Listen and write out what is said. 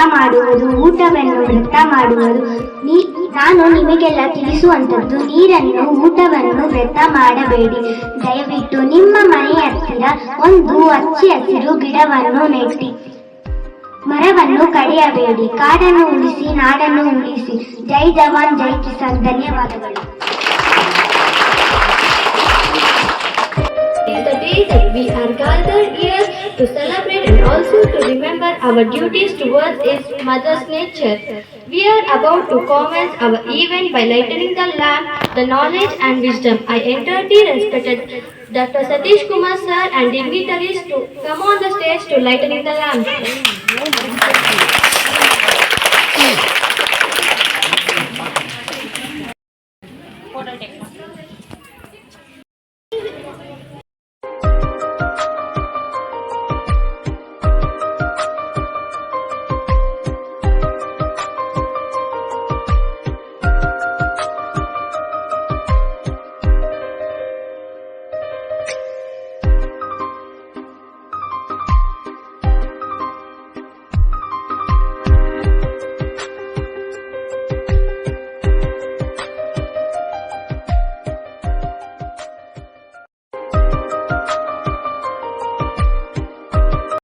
ಮಾಡುವುದು, ಊಟವನ್ನು ವ್ಯರ್ಥ ಮಾಡುವುದು. ನಾನು ನಿಮಗೆಲ್ಲ ತಿಳಿಸುವಂಥದ್ದು, ನೀರನ್ನು ಊಟವನ್ನು ವ್ಯರ್ಥ ಮಾಡಬೇಡಿ. ದಯವಿಟ್ಟು ನಿಮ್ಮ ಮನೆಯ ಹತ್ತಿರ ಒಂದು ಹಸಿರು ಗಿಡವನ್ನು ನೆಟ್ಟಿ. ಮರವನ್ನು ಕಡಿಯಬೇಡಿ. ಕಾಡನ್ನು ಉಳಿಸಿ, ನಾಡನ್ನು ಉಳಿಸಿ. ಜೈ ಜವಾನ್ ಜೈ ಕಿಸಾನ್. ಧನ್ಯವಾದಗಳು. The day that we are gathered here to celebrate and also to remember our duties towards its mother's nature. We are about to commence our event by lighting the lamp, the knowledge and wisdom. I enter the respected Dr. Satish Kumar sir and dignitaries to come on the stage to lighting the lamp.